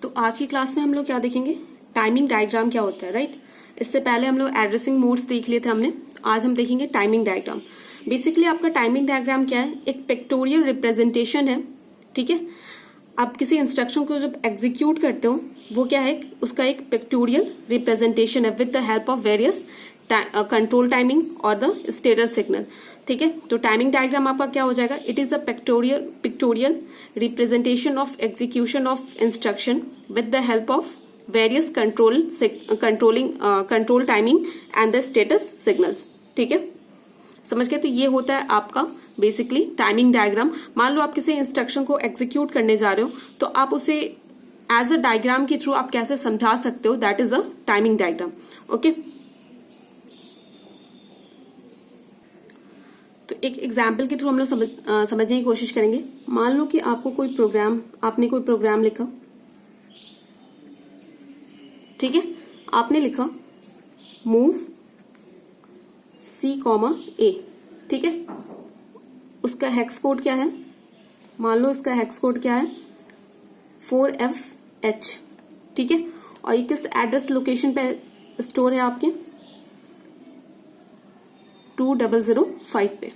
तो आज की क्लास में हम लोग क्या देखेंगे, टाइमिंग डायग्राम क्या होता है, राइट। इससे पहले हम लोग एड्रेसिंग मोड्स देख लिए थे हमने, आज हम देखेंगे टाइमिंग डायग्राम। बेसिकली आपका टाइमिंग डायग्राम क्या है, एक पिक्टोरियल रिप्रेजेंटेशन है, ठीक है। आप किसी इंस्ट्रक्शन को जब एग्जीक्यूट करते हो वो क्या है, उसका एक पिक्टोरियल रिप्रेजेंटेशन है with the help of various control timing और द स्टेटस सिग्नल, ठीक है। तो टाइमिंग डायग्राम आपका क्या हो जाएगा, it is a pictorial representation of execution of instruction with the help of various control timing and the status signals, ठीक है। समझ गए। तो ये होता है आपका बेसिकली टाइमिंग डायग्राम। मान लो आप किसी इंस्ट्रक्शन को एग्जीक्यूट करने जा रहे हो तो आप उसे एज अ डायग्राम के थ्रू आप कैसे समझा सकते हो, that is a timing diagram, okay. तो एक एग्जाम्पल के थ्रू हम लोग समझने की कोशिश करेंगे। मान लो कि आपको आपने कोई प्रोग्राम लिखा, ठीक है। आपने लिखा मूव C, A, ठीक है। उसका हेक्स कोड क्या है, मान लो इसका हेक्स कोड क्या है 4FH, ठीक है। और ये किस एड्रेस लोकेशन पे स्टोर है आपके 2005 पे,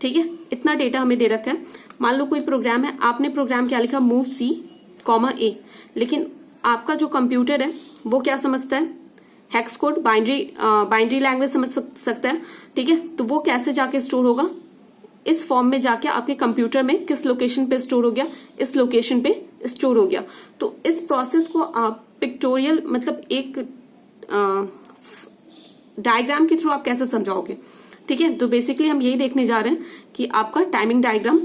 ठीक है। इतना डेटा हमें दे रखा है। मान लो कोई प्रोग्राम है, आपने प्रोग्राम क्या लिखा मूव C, A, लेकिन आपका जो कंप्यूटर है वो क्या समझता है, हेक्स कोड बाइनरी लैंग्वेज समझ सकता है, ठीक है। तो वो कैसे जाके स्टोर होगा, इस फॉर्म में जाके आपके कंप्यूटर में किस लोकेशन पे स्टोर हो गया, इस लोकेशन पे स्टोर हो गया। तो इस प्रोसेस को आप पिक्टोरियल मतलब एक डायग्राम के थ्रू आप कैसे समझाओगे, ठीक है। तो बेसिकली हम यही देखने जा रहे हैं कि आपका टाइमिंग डायग्राम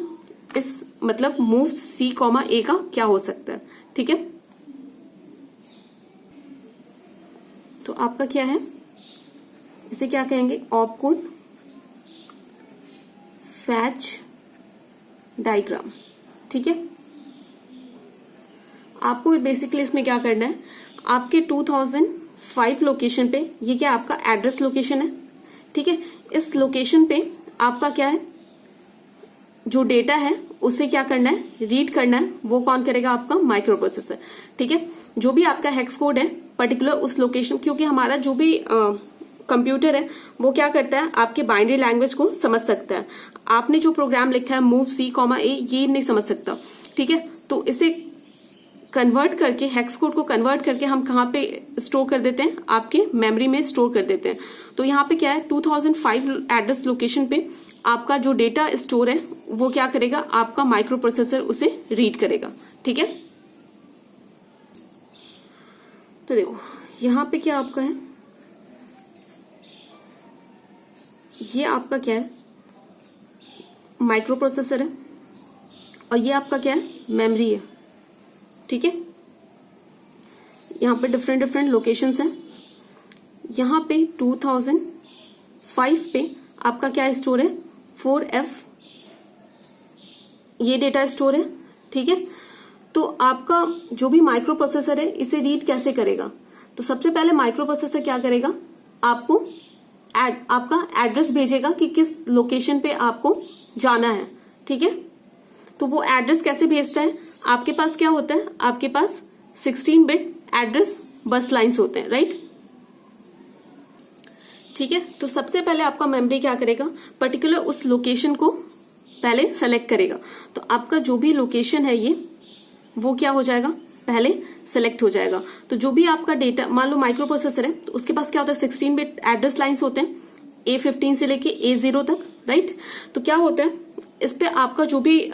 इस मतलब मूव C, A का क्या हो सकता है, ठीक है। तो आपका क्या है, इसे क्या कहेंगे, ऑपकोड फैच डायग्राम, ठीक है। आपको बेसिकली इसमें क्या करना है, आपके 2005 लोकेशन पे, ये क्या आपका एड्रेस लोकेशन है, ठीक है। इस लोकेशन पे आपका क्या है, जो डेटा है उसे क्या करना है, रीड करना है। वो कौन करेगा, आपका माइक्रो प्रोसेसर, ठीक है। जो भी आपका हेक्स कोड है पर्टिकुलर उस लोकेशन, क्योंकि हमारा जो भी कंप्यूटर है वो क्या करता है, आपके बाइनरी लैंग्वेज को समझ सकता है। आपने जो प्रोग्राम लिखा है मूव C, A, ये नहीं समझ सकता, ठीक है। तो इसे कन्वर्ट करके, हेक्स कोड को कन्वर्ट करके हम कहाँ पे स्टोर कर देते हैं, आपके मेमोरी में स्टोर कर देते हैं। तो यहाँ पे क्या है, 2005 एड्रेस लोकेशन पे आपका जो डेटा स्टोर है वो क्या करेगा, आपका माइक्रो प्रोसेसर उसे रीड करेगा, ठीक है। तो देखो यहाँ पे क्या आपका है, ये आपका क्या है, माइक्रो प्रोसेसर है, और ये आपका क्या है, मेमोरी है, ठीक है। यहाँ पे डिफरेंट लोकेशंस हैं। यहाँ पे 2005 पे आपका क्या स्टोर है, 4F, ये डेटा स्टोर है, ठीक है। तो आपका जो भी माइक्रो प्रोसेसर है इसे रीड कैसे करेगा, तो सबसे पहले माइक्रो प्रोसेसर क्या करेगा, आपको आपका एड्रेस भेजेगा कि किस लोकेशन पे आपको जाना है, ठीक है। तो वो एड्रेस कैसे भेजता है, आपके पास क्या होता है, आपके पास 16 बिट एड्रेस बस लाइंस होते हैं, राइट, ठीक है। तो सबसे पहले आपका मेमोरी क्या करेगा, पर्टिकुलर उस लोकेशन को पहले सेलेक्ट करेगा। तो आपका जो भी लोकेशन है ये वो क्या हो जाएगा, पहले सेलेक्ट हो जाएगा। तो जो भी आपका डेटा, मान लो माइक्रो प्रोसेसर है तो उसके पास क्या होता है, 16 बिट एड्रेस लाइंस होते हैं, A15 से लेके A0 तक, राइट। तो क्या होता है, इस पे आपका जो भी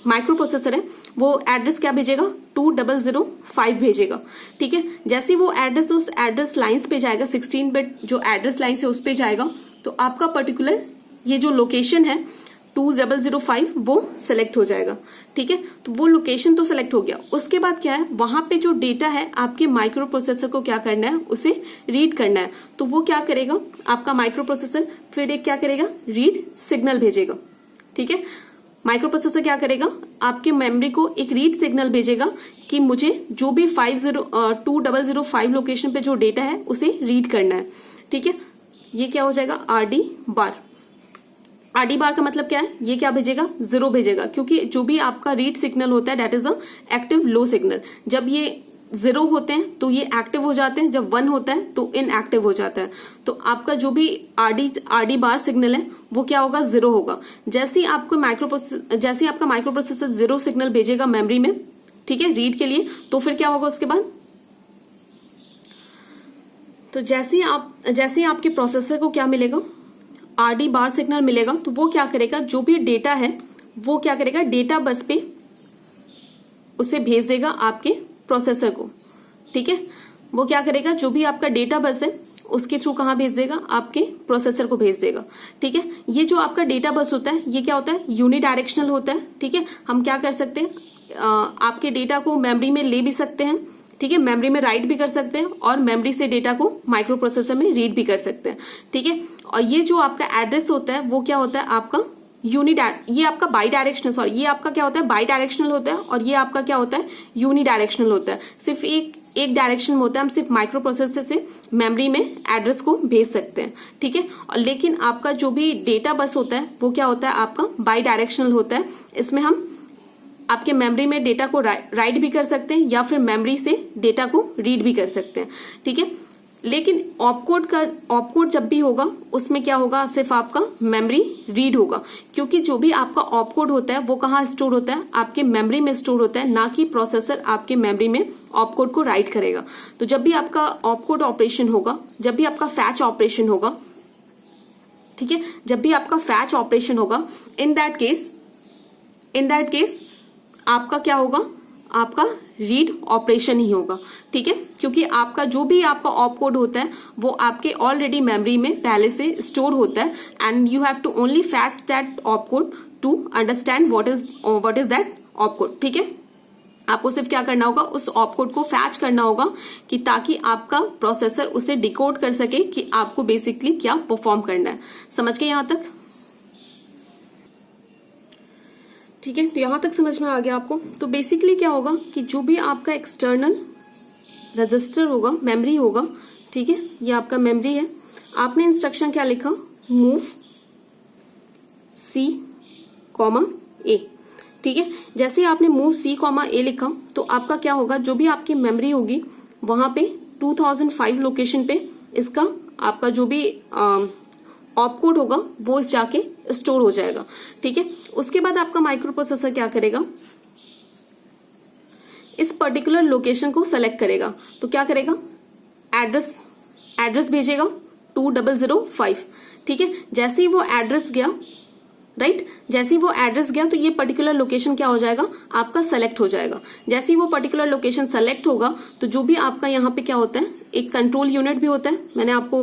माइक्रो प्रोसेसर है वो एड्रेस क्या भेजेगा, 2005 भेजेगा, ठीक है। जैसे वो एड्रेस उस एड्रेस लाइंस पे जाएगा, 16 बिट जो एड्रेस लाइंस है उस पे जाएगा, तो आपका पर्टिकुलर ये जो लोकेशन है 2005 वो सिलेक्ट हो जाएगा, ठीक है। तो वो लोकेशन तो सिलेक्ट हो गया, उसके बाद क्या है, वहां पे जो डेटा है आपके माइक्रो प्रोसेसर को क्या करना है, उसे रीड करना है। तो वो क्या करेगा, आपका माइक्रो प्रोसेसर फिर एक क्या करेगा, रीड सिग्नल भेजेगा, ठीक है। माइक्रो प्रोसेसर क्या करेगा, आपके मेमोरी को एक रीड सिग्नल भेजेगा कि मुझे जो भी 2005 लोकेशन पे जो डेटा है उसे रीड करना है, ठीक है। ये क्या हो जाएगा, RD बार। RD बार का मतलब क्या है, ये क्या भेजेगा, 0 भेजेगा, क्योंकि जो भी आपका रीड सिग्नल होता है that is a active low signal. जब ये 0 होते हैं तो ये एक्टिव हो जाते हैं, जब 1 होता है तो इनएक्टिव हो जाता है। तो आपका जो भी आरडी बार सिग्नल है वो क्या होगा, 0 होगा। जैसे ही आपका माइक्रो प्रोसेसर 0 सिग्नल भेजेगा मेमोरी में, ठीक है, रीड के लिए, तो फिर क्या होगा उसके बाद, तो जैसे ही आपके प्रोसेसर को क्या मिलेगा, आरडी बार सिग्नल मिलेगा, तो वो क्या करेगा, जो भी डेटा है वो क्या करेगा, डेटा बस पे उसे भेज देगा आपके प्रोसेसर को, ठीक है। वो क्या करेगा, जो भी आपका डेटा बस है उसके थ्रू कहाँ भेज देगा, आपके प्रोसेसर को भेज देगा, ठीक है। ये जो आपका डेटा बस होता है ये क्या होता है, यूनिडायरेक्शनल होता है, ठीक है। हम क्या कर सकते हैं, आपके डेटा को मेमोरी में ले भी सकते हैं, ठीक है, मेमोरी में राइट भी कर सकते हैं, और मेमोरी से डेटा को माइक्रो प्रोसेसर में रीड भी कर सकते हैं, ठीक है। और ये जो आपका एड्रेस होता है वो क्या होता है आपका ये आपका बाई डायरेक्शनल, ये आपका क्या होता है, बाई डायरेक्शनल होता है, और ये आपका क्या होता है, यूनी डायरेक्शनल होता है। सिर्फ एक डायरेक्शन में होता है, हम सिर्फ माइक्रो प्रोसेसर से मेमोरी में एड्रेस को भेज सकते हैं, ठीक है। और लेकिन आपका जो भी डेटा बस होता है वो क्या होता है, आपका बाई डायरेक्शनल होता है। इसमें हम आपके मेमोरी में डेटा को राइट भी कर सकते हैं, या फिर मेमोरी से डेटा को रीड भी कर सकते हैं, ठीक है। लेकिन ऑपकोड जब भी होगा उसमें क्या होगा, सिर्फ आपका मेमोरी रीड होगा, क्योंकि जो भी आपका ऑपकोड होता है वो कहाँ स्टोर होता है, आपके मेमोरी में स्टोर होता है, ना कि प्रोसेसर आपके मेमोरी में ऑपकोड को राइट करेगा। तो जब भी आपका ऑपकोड ऑपरेशन होगा, जब भी आपका फैच ऑपरेशन होगा, ठीक है, जब भी आपका फैच ऑपरेशन होगा, इन दैट केस आपका क्या होगा, आपका रीड ऑपरेशन ही होगा, ठीक है, क्योंकि आपका जो भी आपका ऑपकोड होता है वो आपके ऑलरेडी मेमोरी में पहले से स्टोर होता है, and you have to only fetch that opcode to understand what is that opcode, ठीक है। आपको सिर्फ क्या करना होगा, उस ऑपकोड को फैच करना होगा, कि ताकि आपका प्रोसेसर उसे डिकोड कर सके कि आपको बेसिकली क्या परफॉर्म करना है। समझ गए यहां तक, ठीक है। तो यहां तक समझ में आ गया आपको। तो बेसिकली क्या होगा कि जो भी आपका एक्सटर्नल रजिस्टर होगा, मेमोरी होगा, ठीक है, ये आपका मेमोरी है। आपने इंस्ट्रक्शन क्या लिखा, मूव C, A, ठीक है। जैसे ही आपने मूव C, A लिखा तो आपका क्या होगा, जो भी आपकी मेमोरी होगी वहां पे 2005 लोकेशन पे इसका आपका जो भी ऑपकोड होगा वो इस जाके स्टोर हो जाएगा, ठीक है। उसके बाद आपका माइक्रो प्रोसेसर क्या करेगा, इस पर्टिकुलर लोकेशन को सेलेक्ट करेगा। तो क्या करेगा, एड्रेस भेजेगा 2005, ठीक है। जैसे ही वो एड्रेस गया, राइट, जैसे ही वो एड्रेस गया तो ये पर्टिकुलर लोकेशन क्या हो जाएगा, आपका सेलेक्ट हो जाएगा। जैसे ही वो पर्टिकुलर लोकेशन सेलेक्ट होगा तो जो भी आपका यहाँ पे क्या होता है, एक कंट्रोल यूनिट भी होता है, मैंने आपको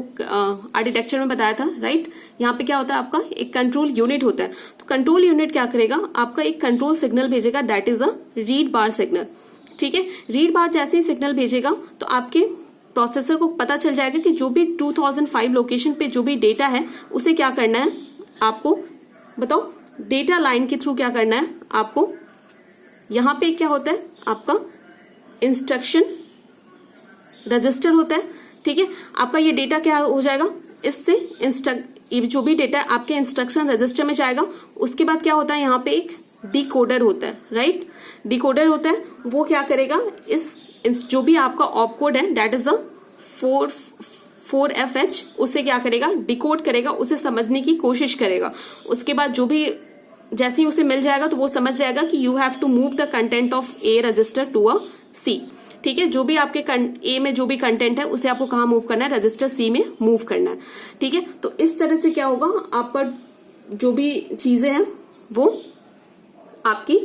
आर्किटेक्चर में बताया था, राइट। यहाँ पे क्या होता है, आपका एक कंट्रोल यूनिट होता है। तो कंट्रोल यूनिट क्या करेगा, आपका एक कंट्रोल सिग्नल भेजेगा, that is a read bar signal, ठीक है। रीड बार जैसे ही सिग्नल भेजेगा तो आपके प्रोसेसर को पता चल जाएगा कि जो भी 2005 लोकेशन पे जो भी डेटा है उसे क्या करना है, आपको बताओ, डेटा लाइन के थ्रू क्या करना है आपको। यहां पे क्या होता है, आपका इंस्ट्रक्शन रजिस्टर होता है, ठीक है। आपका ये डेटा क्या हो जाएगा, इससे ये जो भी डेटा आपके इंस्ट्रक्शन रजिस्टर में जाएगा। उसके बाद क्या होता है, यहाँ पे एक डिकोडर होता है, राइट, डिकोडर होता है। वो क्या करेगा, इस जो भी आपका ऑपकोड है, दैट इज अ 4FH, उसे क्या करेगा, डिकोड करेगा, उसे समझने की कोशिश करेगा। उसके बाद जो भी जैसे ही उसे मिल जाएगा तो वो समझ जाएगा कि you have to move the content of A register to a C, ठीक है। जो भी आपके A में जो भी कंटेंट है उसे आपको कहाँ मूव करना है, रजिस्टर C में मूव करना है, ठीक है। तो इस तरह से क्या होगा, आपका जो भी चीजें हैं वो आपकी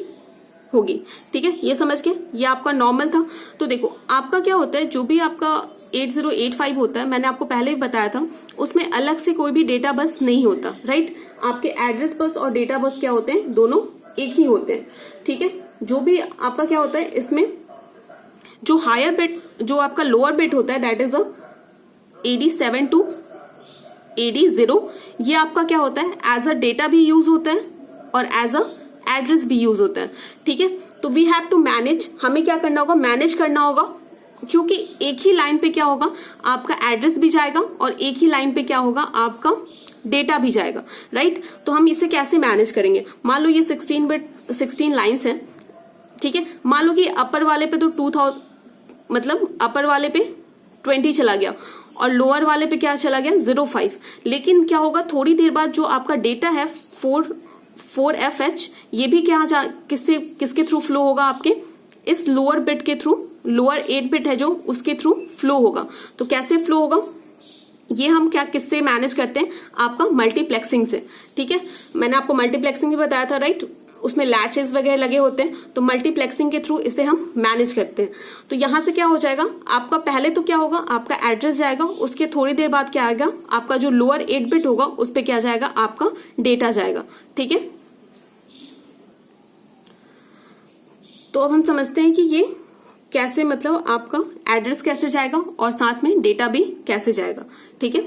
होगी, ठीक है। ये समझ के, ये आपका नॉर्मल था। तो देखो आपका क्या होता है, जो भी आपका 8085 होता है, मैंने आपको पहले भी बताया था, उसमें अलग से कोई भी डेटा बस नहीं होता, राइट। आपके एड्रेस बस और डेटा बस क्या होते हैं, दोनों एक ही होते हैं, ठीक है। जो भी आपका क्या होता है, इसमें जो हायर बिट, जो आपका लोअर बिट होता है, that is a AD7 to AD0, ये आपका क्या होता है, एज अ डेटा भी यूज होता है और एज अ एड्रेस भी यूज होता है, ठीक है। तो वी हैव टू मैनेज, हमें क्या करना होगा, मैनेज करना होगा, क्योंकि एक ही लाइन पे क्या होगा, आपका एड्रेस भी जाएगा और एक ही लाइन पे क्या होगा, आपका डेटा भी जाएगा, राइट। तो हम इसे कैसे मैनेज करेंगे, मान लो ये 16 लाइन्स हैं, ठीक है। मान लो कि अपर वाले पे तो मतलब अपर वाले पे 20 चला गया और लोअर वाले पे क्या चला गया 05। लेकिन क्या होगा, थोड़ी देर बाद जो आपका डेटा है 4FH, ये भी क्या किसके थ्रू फ्लो होगा, आपके इस लोअर बिट के थ्रू, लोअर 8 बिट है जो उसके थ्रू फ्लो होगा। तो कैसे फ्लो होगा, ये हम क्या किससे मैनेज करते हैं, आपका मल्टीप्लेक्सिंग से। ठीक है, मैंने आपको मल्टीप्लेक्सिंग भी बताया था, राइट, उसमें लैचेस वगैरह लगे होते हैं, तो मल्टीप्लेक्सिंग के थ्रू इसे हम मैनेज करते हैं। तो यहां से क्या हो जाएगा, आपका पहले तो क्या होगा, आपका एड्रेस जाएगा, उसके थोड़ी देर बाद क्या आएगा, आपका जो लोअर 8 बिट होगा उस पर क्या जाएगा, आपका डेटा जाएगा। ठीक है, तो अब हम समझते हैं कि ये कैसे, मतलब आपका एड्रेस कैसे जाएगा और साथ में डेटा भी कैसे जाएगा। ठीक है,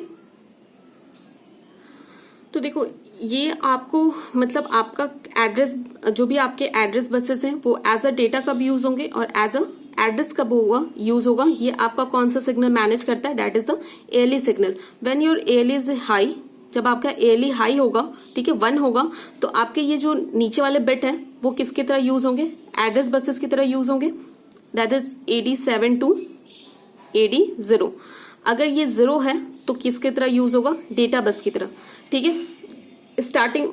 तो देखो ये आपको मतलब आपका एड्रेस, जो भी आपके एड्रेस बसेस हैं वो एज अ डेटा कब यूज होंगे और एज अ एड्रेस कब होगा यूज होगा, ये आपका कौन सा सिग्नल मैनेज करता है, that is the ALE signal. When your ALE is high, जब आपका ALE हाई होगा, ठीक है, 1 होगा, तो आपके ये जो नीचे वाले बिट है वो किसकी तरह यूज होंगे, एड्रेस बसेस की तरह यूज होंगे, that is AD7 to AD0। अगर ये 0 है तो किसकी तरह यूज होगा, डेटा बस की तरह। ठीक है, स्टार्टिंग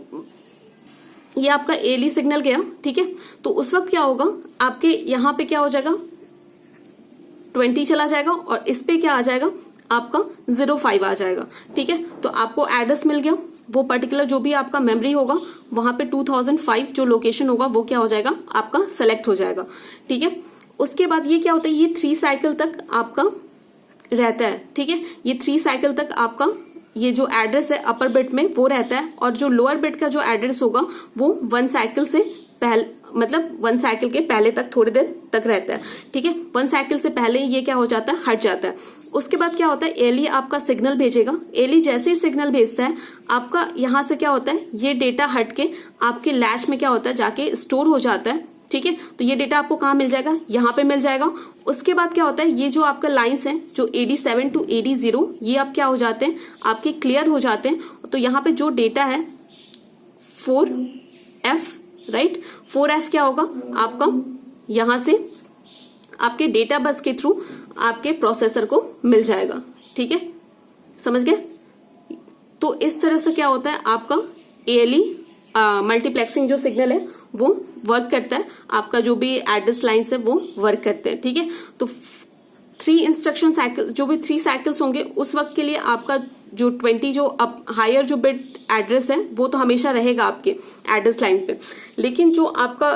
ये आपका ALE सिग्नल गया, ठीक है, तो उस वक्त क्या होगा, आपके यहां पे क्या हो जाएगा, 20 चला जाएगा और इस पे क्या आ जाएगा, आपका 05 आ जाएगा। ठीक है, तो आपको एड्रेस मिल गया, वो पर्टिकुलर जो भी आपका मेमोरी होगा वहां पे 2005 जो लोकेशन होगा वो क्या हो जाएगा, आपका सेलेक्ट हो जाएगा। ठीक है, उसके बाद ये क्या होता है, ये 3 साइकिल तक आपका रहता है। ठीक है, ये 3 साइकिल तक आपका ये जो एड्रेस है अपर बिट में वो रहता है, और जो लोअर बिट का जो एड्रेस होगा वो 1 साइकिल से पहले, मतलब 1 साइकिल के पहले तक थोड़ी देर तक रहता है। ठीक है, 1 साइकिल से पहले ये क्या हो जाता है, हट जाता है। उसके बाद क्या होता है, ALE आपका सिग्नल भेजेगा, ALE जैसे ही सिग्नल भेजता है आपका यहां से क्या होता है, ये डेटा हट के आपके लैच में क्या होता है, जाके स्टोर हो जाता है। ठीक है, तो ये डेटा आपको कहाँ मिल जाएगा, यहाँ पे मिल जाएगा। उसके बाद क्या होता है, ये जो आपका लाइंस है जो AD7 टू AD0, ये अब क्या हो जाते हैं, आपके क्लियर हो जाते हैं। तो यहाँ पे जो डेटा है 4F, राइट, 4F क्या होगा आपका, यहां से आपके डेटा बस के थ्रू आपके प्रोसेसर को मिल जाएगा। ठीक है, समझ गए। तो इस तरह से क्या होता है, आपका ALE मल्टीप्लेक्सिंग जो सिग्नल है वो वर्क करता है, आपका जो भी एड्रेस लाइन्स है वो वर्क करते हैं। ठीक है, तो 3 इंस्ट्रक्शन साइकिल, जो भी 3 साइकिल्स होंगे उस वक्त के लिए आपका जो 20 जो अप हायर जो बिट एड्रेस है वो तो हमेशा रहेगा आपके एड्रेस लाइन पे। लेकिन जो आपका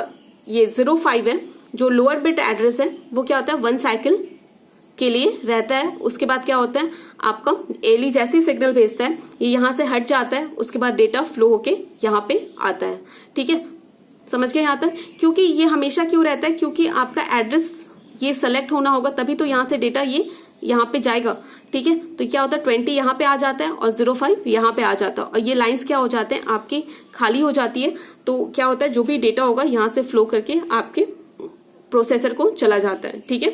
ये 05 है, जो लोअर बिट एड्रेस है, वो क्या होता है, 1 साइकिल के लिए रहता है। उसके बाद क्या होता है, आपका ALE जैसे ही सिग्नल भेजता है ये यहां से हट जाता है, उसके बाद डेटा फ्लो होके यहाँ पे आता है। ठीक है, समझ गए यहाँ तक। क्योंकि ये हमेशा क्यों रहता है, क्योंकि आपका एड्रेस ये सेलेक्ट होना होगा तभी तो यहाँ से डेटा ये यहाँ पे जाएगा। ठीक है, तो क्या होता है, 20 यहाँ पे आ जाता है और 05 यहाँ पे आ जाता है, और ये लाइंस क्या हो जाते हैं, आपकी खाली हो जाती है। तो क्या होता है, जो भी डेटा होगा यहाँ से फ्लो करके आपके प्रोसेसर को चला जाता है। ठीक है,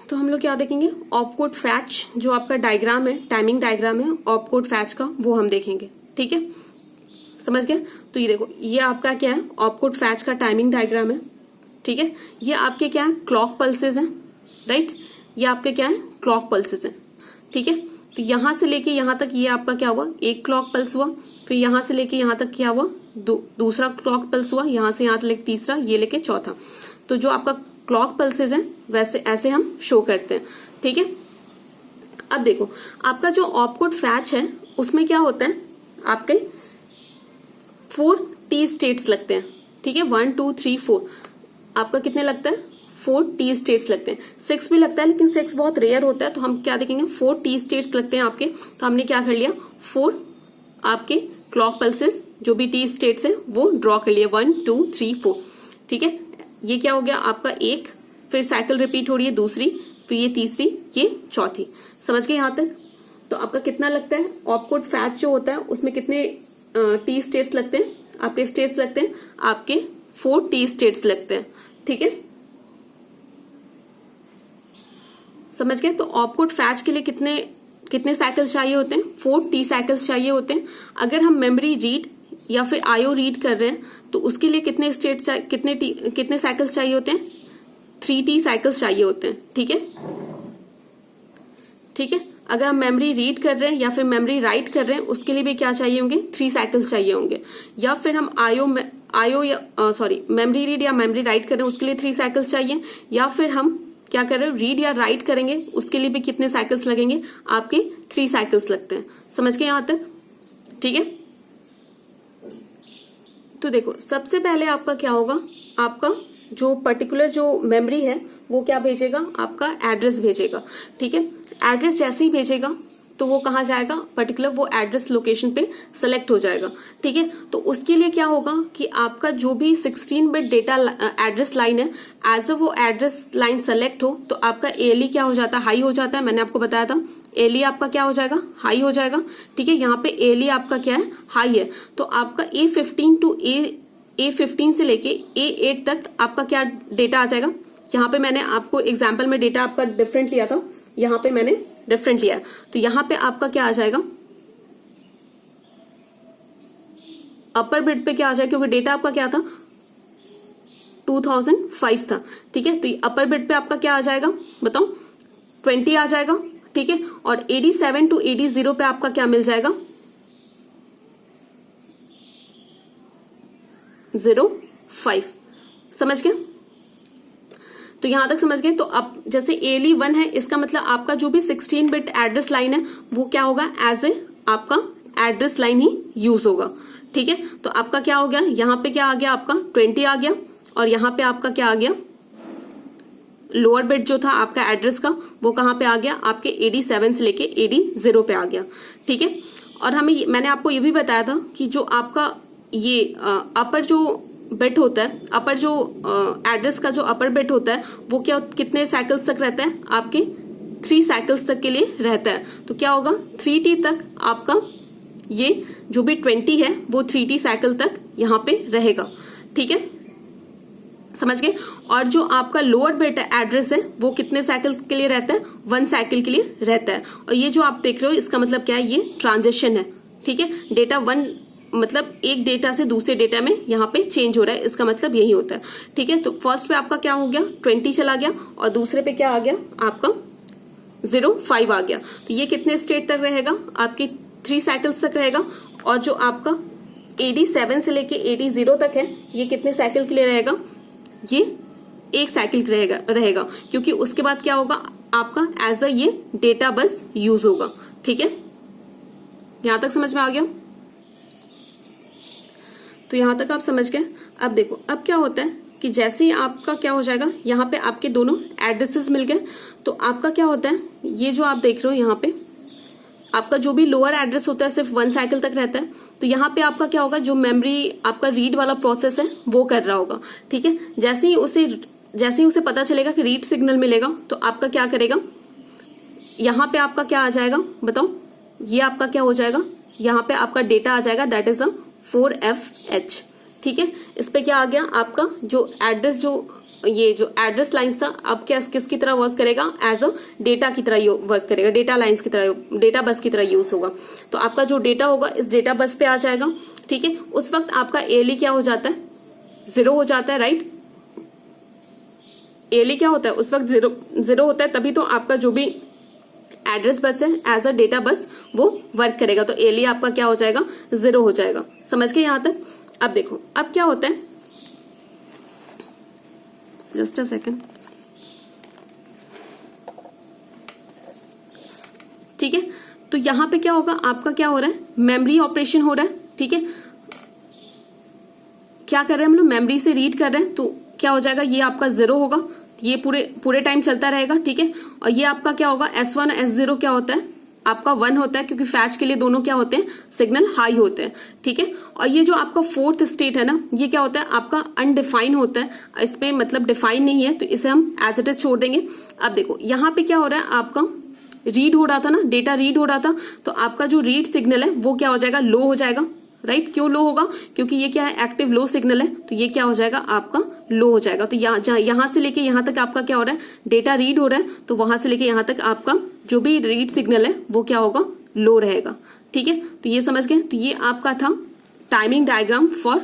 तो हम लोग क्या देखेंगे, ऑपकोड फैच, जो आपका डायग्राम है, टाइमिंग डायग्राम है ऑपकोड फैच का, वो हम देखेंगे। ठीक है, समझ गए। तो ये देखो, ये आपका क्या है, ऑपकोड फैच का टाइमिंग डायग्राम है। ठीक है, ये आपके क्या है, क्लॉक पल्सेस हैं, राइट, ये आपके क्या है, क्लॉक पल्सेस हैं। ठीक है, तो यहां से लेके यहां तक ये आपका क्या हुआ, एक क्लॉक पल्स हुआ, फिर यहां से लेके यहां तक क्या हुआ, दूसरा क्लॉक पल्स हुआ, यहां से यहां तक लेके तीसरा, ये लेके चौथा। तो जो आपका क्लॉक पल्सेस हैं वैसे ऐसे हम शो करते हैं। ठीक है, अब देखो आपका जो ऑपकोड फैच है उसमें क्या होता है, आपके 4 T स्टेट्स लगते हैं। ठीक है, 1 2 3 4, आपका कितने लगता है, 4 T स्टेट्स लगते हैं। 6 भी लगता है लेकिन 6 बहुत रेयर होता है, तो हम क्या देखेंगे, 4 T स्टेट्स लगते हैं आपके। तो हमने क्या कर लिया, 4 आपके क्लॉक पल्सेस जो भी T स्टेट्स है वो ड्रॉ कर लिया, 1 2 3 4। ठीक है, ये क्या हो गया आपका एक, फिर साइकिल रिपीट हो रही है दूसरी, फिर ये तीसरी, ये चौथी। समझ गए यहाँ तक। तो आपका कितना लगता है, ऑपकोड फैच जो होता है उसमें कितने T स्टेट्स लगते हैं, आपके स्टेट्स लगते हैं, आपके 4 T स्टेट्स लगते हैं। ठीक है, समझ गए। तो ऑपकोड फैच के लिए कितने साइकिल्स चाहिए होते हैं, 4 T साइकिल्स चाहिए होते हैं। अगर हम मेमोरी रीड या फिर आईओ रीड कर रहे हैं तो उसके लिए कितने स्टेट कितने साइकिल्स चाहिए होते हैं? 3t साइकिल्स चाहिए होते हैं। ठीक है, ठीक है। अगर हम मेमोरी रीड कर रहे हैं या फिर मेमोरी राइट कर रहे हैं उसके लिए भी क्या चाहिए होंगे? 3 साइकिल्स चाहिए होंगे। या फिर हम मेमोरी रीड या मेमोरी राइट कर रहे हैं उसके लिए 3 साइकिल्स चाहिए। या फिर हम क्या कर रहे हैं? रीड या राइट करेंगे उसके लिए भी कितने साइकिल्स लगेंगे? आपके 3 साइकिल्स लगते हैं। समझ गए यहां तक? ठीक है। तो देखो, सबसे पहले आपका क्या होगा? आपका जो पर्टिकुलर जो मेमोरी है वो क्या भेजेगा? आपका एड्रेस भेजेगा। ठीक है, एड्रेस जैसे ही भेजेगा तो वो कहाँ जाएगा? पर्टिकुलर वो एड्रेस लोकेशन पे सेलेक्ट हो जाएगा। ठीक है, तो उसके लिए क्या होगा कि आपका जो भी 16 बिट डेटा एड्रेस लाइन है, एज अ वो एड्रेस लाइन सेलेक्ट हो तो आपका एएलई क्या हो जाता है? हाई हो जाता है। मैंने आपको बताया था एएलई आपका क्या हो जाएगा? हाई हो जाएगा। ठीक है, यहाँ पे एएलई आपका क्या है? हाई है। तो आपका A15 टू A15 से लेके A8 तक आपका क्या डेटा आ जाएगा? यहाँ पे मैंने आपको एग्जाम्पल में डेटा आपका डिफरेंट लिया था, यहाँ पे मैंने डिफरेंट लिया है। तो यहाँ पे आपका क्या आ जाएगा? अपर बिट पे क्या आ जाएगा? क्योंकि डेटा आपका क्या था? 2005 था। ठीक है, तो अपर बिट पे आपका क्या आ जाएगा? बताओ, 20 आ जाएगा। ठीक है, और AD7 टू AD0 पे आपका क्या मिल जाएगा? 05। समझ गए? तो यहां तक समझ गए? तो अब जैसे एएलई 1 है, इसका मतलब आपका जो भी 16 बिट एड्रेस लाइन है वो क्या होगा? एज ए आपका एड्रेस लाइन ही यूज होगा। ठीक है, तो आपका क्या हो गया? यहाँ पे क्या आ गया? आपका 20 आ गया। और यहाँ पे आपका क्या आ गया? लोअर बिट जो था आपका एड्रेस का वो कहाँ पे आ गया? आपके AD7 से लेके AD0 पे आ गया। ठीक है, और मैंने आपको ये भी बताया था कि जो आपका ये अपर जो बिट होता है, अपर जो एड्रेस का जो अपर बिट होता है वो क्या कितने साइकिल्स तक रहता है? आपके 3 साइकिल्स तक के लिए रहता है। तो क्या होगा? 3t तक आपका ये जो भी 20 है वो 3t साइकिल तक यहाँ पे रहेगा। ठीक है, समझ गए? और जो आपका लोअर बिट एड्रेस है वो कितने साइकिल के लिए रहता है? 1 साइकिल के लिए रहता है। और ये जो आप देख रहे हो इसका मतलब क्या है? ये ट्रांजिशन है। ठीक है, डेटा 1 मतलब एक डेटा से दूसरे डेटा में यहाँ पे चेंज हो रहा है, इसका मतलब यही होता है। ठीक है, तो फर्स्ट पे आपका क्या हो गया? 20 चला गया और दूसरे पे क्या आ गया? आपका 05 आ गया। तो ये कितने स्टेट तक रहेगा? आपकी 3 साइकिल्स तक रहेगा। और जो आपका AD7 से लेके AD0 तक है ये कितने साइकिल के लिए रहेगा? ये 1 साइकिल रहेगा क्योंकि उसके बाद क्या होगा? आपका एज अ ये डेटा बस यूज होगा। ठीक है, यहां तक समझ में आ गया? तो यहां तक आप समझ गए। अब देखो, अब क्या होता है कि जैसे ही आपका क्या हो जाएगा? यहाँ पे आपके दोनों एड्रेसेस मिल गए तो आपका क्या होता है? ये जो आप देख रहे हो यहाँ पे आपका जो भी लोअर एड्रेस होता है सिर्फ 1 साइकिल तक रहता है। तो यहाँ पे आपका क्या होगा? जो मेमोरी आपका रीड वाला प्रोसेस है वो कर रहा होगा। ठीक है, जैसे ही उसे पता चलेगा कि रीड सिग्नल मिलेगा तो आपका क्या करेगा? यहाँ पे आपका क्या आ जाएगा? बताओ, ये आपका क्या हो जाएगा? यहाँ पे आपका डेटा आ जाएगा, दैट इज अ 4FH। ठीक है, इस पे क्या आ गया? आपका जो एड्रेस ये जो एड्रेस लाइंस था अब क्या किसकी तरह वर्क करेगा? एज अ डेटा की तरह वर्क करेगा, डेटा लाइंस की तरह, डेटा बस की तरह यूज होगा। तो आपका जो डेटा होगा इस डेटा बस पे आ जाएगा। ठीक है, उस वक्त आपका एएलई क्या हो जाता है? 0 हो जाता है, राइट? एएलई क्या होता है? उस वक्त 0 होता है, तभी तो आपका जो भी एड्रेस बस है एज अ डेटा बस वो वर्क करेगा। तो एएलई आपका क्या हो जाएगा? 0 हो जाएगा। समझ गए यहां तक? अब देखो, अब क्या होता है? Just a second. ठीक है, तो यहां पे क्या होगा? आपका क्या हो रहा है? मेमोरी ऑपरेशन हो रहा है। ठीक है, क्या कर रहे हैं हम लोग? मेमोरी से रीड कर रहे हैं तो क्या हो जाएगा? ये आपका 0 होगा, ये पूरे टाइम चलता रहेगा। ठीक है, और ये आपका क्या होगा? S1 और S0 क्या होता है? आपका 1 होता है क्योंकि फैच के लिए दोनों क्या होते हैं? सिग्नल हाई होते हैं। ठीक है, और ये जो आपका 4th स्टेट है ना, ये क्या होता है? आपका अनडिफाइन होता है, इसमें मतलब डिफाइन नहीं है तो इसे हम एज इट इज छोड़ देंगे। अब देखो, यहाँ पे क्या हो रहा है? आपका रीड हो रहा था ना, डेटा रीड हो रहा था, तो आपका जो रीड सिग्नल है वो क्या हो जाएगा? लो हो जाएगा, राइट? क्यों लो होगा? क्योंकि ये क्या है? एक्टिव लो सिग्नल है, तो ये क्या हो जाएगा? आपका लो हो जाएगा। तो यहां से लेके यहां तक आपका क्या हो रहा है? डेटा रीड हो रहा है, तो वहां से लेके यहां तक आपका जो भी रीड सिग्नल है वो क्या होगा? लो रहेगा। ठीक है, तो ये समझ गए? तो ये आपका था timing diagram for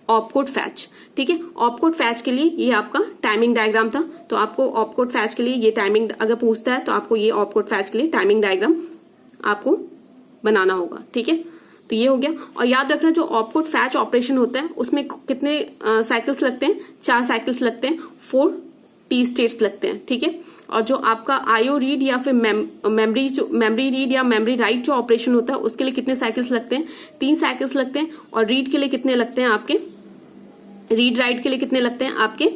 opcode fetch. ठीक है, ऑपकोड फैच के लिए ये आपका टाइमिंग डायग्राम था। तो आपको ऑपकोड फैच के लिए ये टाइमिंग अगर पूछता है तो आपको ये ऑपकोड फैच के लिए टाइमिंग डायग्राम आपको बनाना होगा। ठीक है, तो ये हो गया। और याद रखना जो ऑपकोड फैच ऑपरेशन होता है उसमें कितने साइकिल्स लगते हैं, 4 साइकिल्स लगते हैं, 4 टी स्टेट्स लगते हैं। ठीक है, और जो आपका आईओ रीड या फिर मेमोरी रीड या मेमोरी राइट जो ऑपरेशन होता है उसके लिए कितने साइकिल्स लगते हैं, 3 साइकिल्स लगते हैं। और रीड के लिए कितने लगते हैं आपके, रीड राइट के लिए कितने लगते हैं आपके,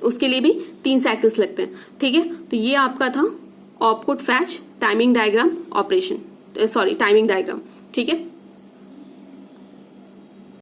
उसके लिए भी 3 साइकिल्स लगते हैं। ठीक है, तो ये आपका था opcode fetch timing diagram operation, sorry timing diagram. ठीक है।